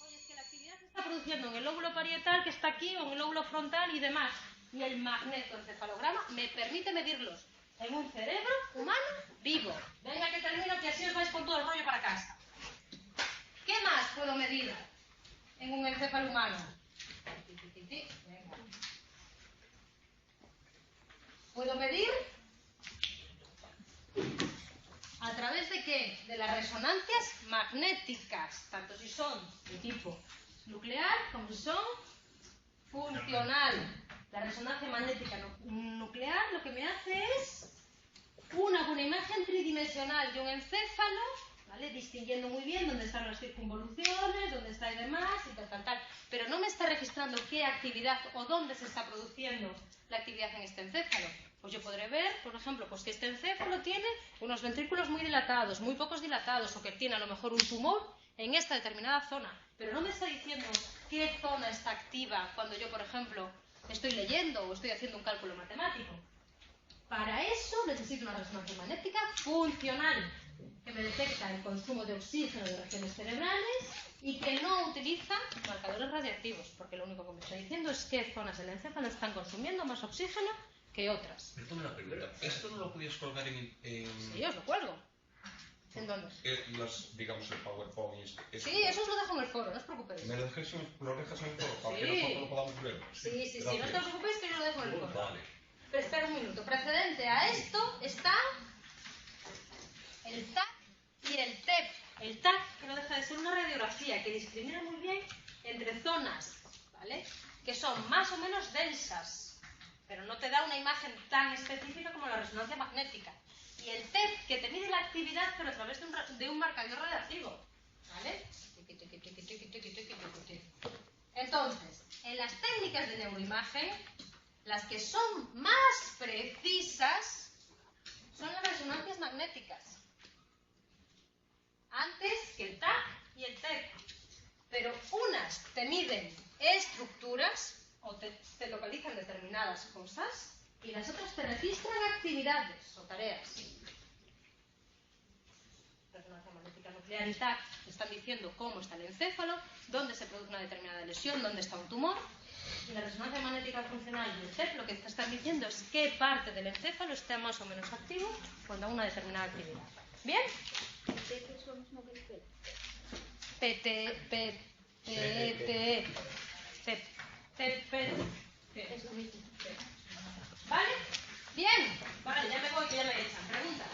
Oye, es que la actividad se está produciendo en el lóbulo parietal que está aquí o en el lóbulo frontal y demás. Y el magnetoencefalograma me permite medirlos en un cerebro humano vivo. Venga que termino, que así os vais con todo el rollo para casa. ¿Qué más puedo medir en un encéfalo humano? Venga. Puedo medir a través de ¿qué? De las resonancias magnéticas, tanto si son de tipo nuclear como si son funcional. La resonancia magnética nuclear lo que me hace es una buena imagen tridimensional de un encéfalo, ¿vale?, ¿vale? Distinguiendo muy bien dónde están las circunvoluciones, dónde está y demás, y tal. Pero no me está registrando qué actividad o dónde se está produciendo la actividad en este encéfalo. Pues yo podré ver, por ejemplo, pues que este encéfalo tiene unos ventrículos muy dilatados, muy pocos dilatados, o que tiene a lo mejor un tumor en esta determinada zona. Pero no me está diciendo qué zona está activa cuando yo, por ejemplo, estoy leyendo o estoy haciendo un cálculo matemático. Para eso necesito una resonancia magnética funcional, que me detecta el consumo de oxígeno de regiones cerebrales y que no utiliza marcadores radiactivos, porque lo único que me está diciendo es qué zonas del encéfalo están consumiendo más oxígeno que otras. Perdón, una pregunta. ¿Esto no lo podías colgar en...? Sí, os lo cuelgo. ¿En dónde? Digamos, el PowerPoint. Sí, eso os lo dejo en el foro, no os preocupéis. ¿Me lo dejas en el foro para Sí. que nosotros lo podamos ver? Sí, no os preocupéis que yo lo dejo en el foro. Vale. Pero espera un minuto. Precedente a esto está el TAC y el TEP. El TAC, que no deja de ser una radiografía que discrimina muy bien entre zonas, ¿vale?, que son más o menos densas, pero no te da una imagen tan específica como la resonancia magnética. Y el TEP, que te mide la actividad, pero a través de un marcador radiactivo, ¿vale? Entonces, en las técnicas de neuroimagen, las que son más precisas son las resonancias magnéticas, antes que el TAC y el TEP. Pero unas te miden estructuras o te localizan determinadas cosas y las otras te registran actividades o tareas. Resonancia magnética nuclear y TAC te están diciendo cómo está el encéfalo, dónde se produce una determinada lesión, dónde está un tumor. Y la resonancia magnética funcional y el TEP lo que te están diciendo es qué parte del encéfalo está más o menos activo cuando hay una determinada actividad. ¿Bien? ¿El TEP es lo mismo que el PET? Es lo mismo. ¿Vale? Bien. Vale, ya me voy, que ya me echan. Pregunta.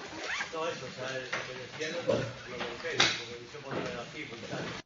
No, eso, o sea, lo que decía lo del PET, porque yo puedo ver aquí, pues tal.